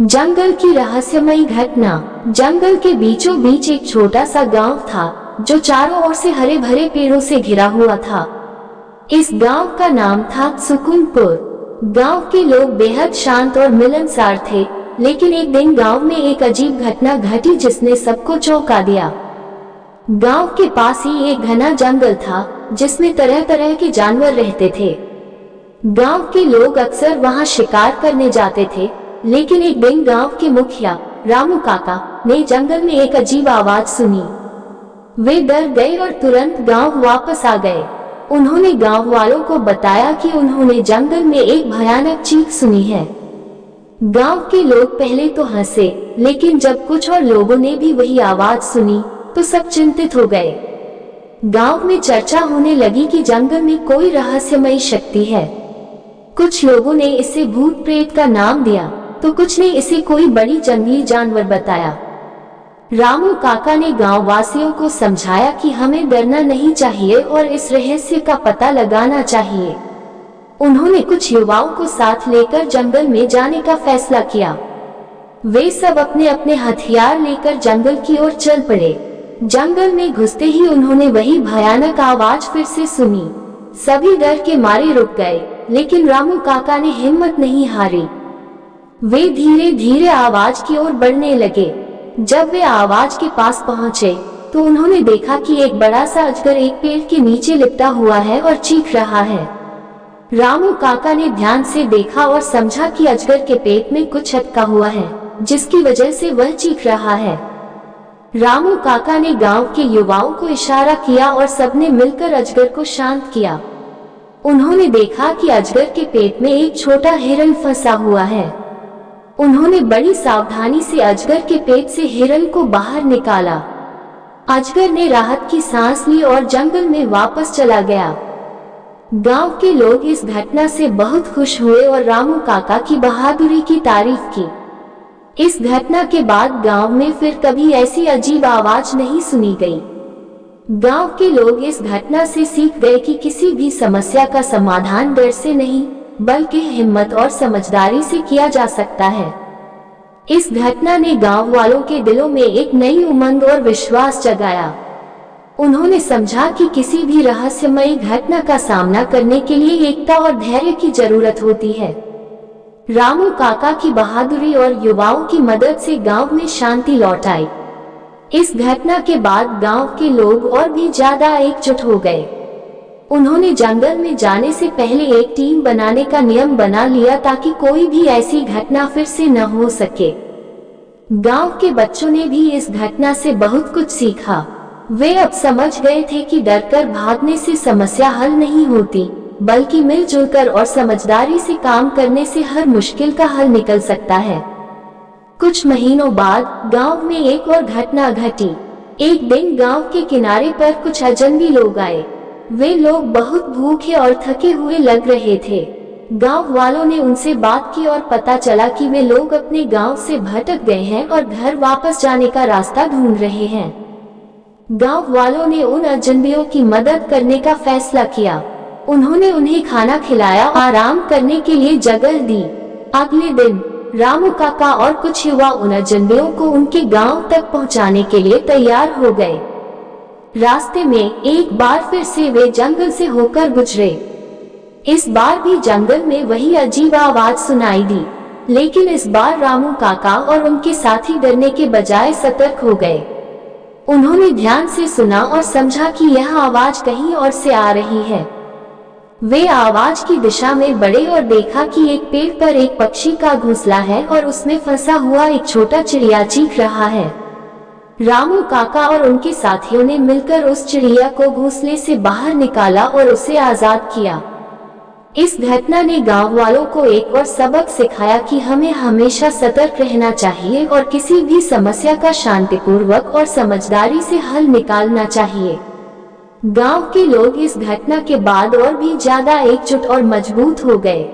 जंगल की रहस्यमयी घटना। जंगल के बीचों बीच एक छोटा सा गांव था जो चारों ओर से हरे भरे पेड़ों से घिरा हुआ था। इस गांव का नाम था सुकुनपुर। गांव के लोग बेहद शांत और मिलनसार थे, लेकिन एक दिन गांव में एक अजीब घटना घटी जिसने सबको चौंका दिया। गांव के पास ही एक घना जंगल था जिसमें तरह तरह के जानवर रहते थे। गांव के लोग अक्सर वहां शिकार करने जाते थे, लेकिन एक दिन गांव के मुखिया रामू काका ने जंगल में एक अजीब आवाज सुनी। वे डर गए और तुरंत गांव वापस आ गए। उन्होंने गांव वालों को बताया कि उन्होंने जंगल में एक भयानक चीख सुनी है। गांव के लोग पहले तो हंसे, लेकिन जब कुछ और लोगों ने भी वही आवाज सुनी तो सब चिंतित हो गए। गांव में चर्चा होने लगी कि जंगल में कोई रहस्यमयी शक्ति है। कुछ लोगों ने इसे भूत प्रेत का नाम दिया, तो कुछ ने इसे कोई बड़ी जंगली जानवर बताया। रामू काका ने गांव वासियों को समझाया कि हमें डरना नहीं चाहिए और इस रहस्य का पता लगाना चाहिए। उन्होंने कुछ युवाओं को साथ लेकर जंगल में जाने का फैसला किया। वे सब अपने अपने हथियार लेकर जंगल की ओर चल पड़े। जंगल में घुसते ही उन्होंने वही भयानक आवाज फिर से सुनी। सभी डर के मारे रुक गए, लेकिन रामू काका ने हिम्मत नहीं हारी। वे धीरे धीरे आवाज की ओर बढ़ने लगे। जब वे आवाज के पास पहुंचे तो उन्होंने देखा कि एक बड़ा सा अजगर एक पेड़ के नीचे लिपटा हुआ है और चीख रहा है। रामू काका ने ध्यान से देखा और समझा कि अजगर के पेट में कुछ अटका हुआ है, जिसकी वजह से वह चीख रहा है। रामू काका ने गांव के युवाओं को इशारा किया और सबने मिलकर अजगर को शांत किया। उन्होंने देखा कि अजगर के पेट में एक छोटा हिरण फंसा हुआ है। उन्होंने बड़ी सावधानी से अजगर के पेट से हिरण को बाहर निकाला। अजगर ने राहत की सांस ली और जंगल में वापस चला गया। गांव के लोग इस घटना से बहुत खुश हुए और रामू काका की बहादुरी की तारीफ की। इस घटना के बाद गांव में फिर कभी ऐसी अजीब आवाज नहीं सुनी गई। गांव के लोग इस घटना से सीख गए कि किसी भी समस्या का समाधान डर से नहीं, बल्कि हिम्मत और समझदारी से किया जा सकता है। इस घटना ने गांव वालों के दिलों में एक नई उमंग और विश्वास जगाया। उन्होंने समझा कि किसी भी रहस्यमयी घटना का सामना करने के लिए एकता और धैर्य की जरूरत होती है। रामू काका की बहादुरी और युवाओं की मदद से गांव में शांति लौट आई। इस घटना के बाद गांव के लोग और भी ज्यादा एकजुट हो गए। उन्होंने जंगल में जाने से पहले एक टीम बनाने का नियम बना लिया ताकि कोई भी ऐसी घटना फिर से न हो सके। गांव के बच्चों ने भी इस घटना से बहुत कुछ सीखा। वे अब समझ गए थे कि डरकर भागने से समस्या हल नहीं होती, बल्कि मिलजुल कर और समझदारी से काम करने से हर मुश्किल का हल निकल सकता है। कुछ महीनों बाद गांव में एक और घटना घटी। एक दिन गांव के किनारे पर कुछ अजनबी लोग आए। वे लोग बहुत भूखे और थके हुए लग रहे थे। गांव वालों ने उनसे बात की और पता चला कि वे लोग अपने गांव से भटक गए हैं और घर वापस जाने का रास्ता ढूंढ रहे हैं। गांव वालों ने उन अजनबियों की मदद करने का फैसला किया। उन्होंने उन्हें खाना खिलाया, आराम करने के लिए जगह दी। अगले दिन रामू काका और कुछ युवा उन अजनबियों को उनके गांव तक पहुंचाने के लिए तैयार हो गए। रास्ते में एक बार फिर से वे जंगल से होकर गुजरे। इस बार भी जंगल में वही अजीब आवाज सुनाई दी, लेकिन इस बार रामू काका और उनके साथी डरने के बजाय सतर्क हो गए। उन्होंने ध्यान से सुना और समझा कि यह आवाज कहीं और से आ रही है। वे आवाज की दिशा में बढ़े और देखा कि एक पेड़ पर एक पक्षी का घोंसला है और उसमें फंसा हुआ एक छोटा चिड़िया चीख रहा है। रामू काका और उनके साथियों ने मिलकर उस चिड़िया को घोंसले से बाहर निकाला और उसे आजाद किया। इस घटना ने गांव वालों को एक और सबक सिखाया कि हमें हमेशा सतर्क रहना चाहिए और किसी भी समस्या का शांतिपूर्वक और समझदारी से हल निकालना चाहिए। गांव के लोग इस घटना के बाद और भी ज्यादा एकजुट और मजबूत हो गए।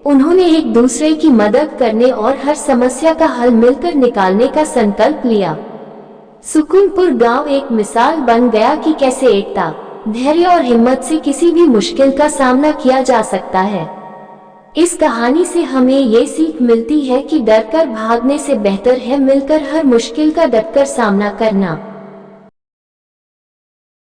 उन्होंने एक दूसरे की मदद करने और हर समस्या का हल मिलकर निकालने का संकल्प लिया। सुकुनपुर गांव एक मिसाल बन गया कि कैसे एकता, धैर्य और हिम्मत से किसी भी मुश्किल का सामना किया जा सकता है। इस कहानी से हमें ये सीख मिलती है कि डरकर भागने से बेहतर है मिलकर हर मुश्किल का डटकर सामना करना।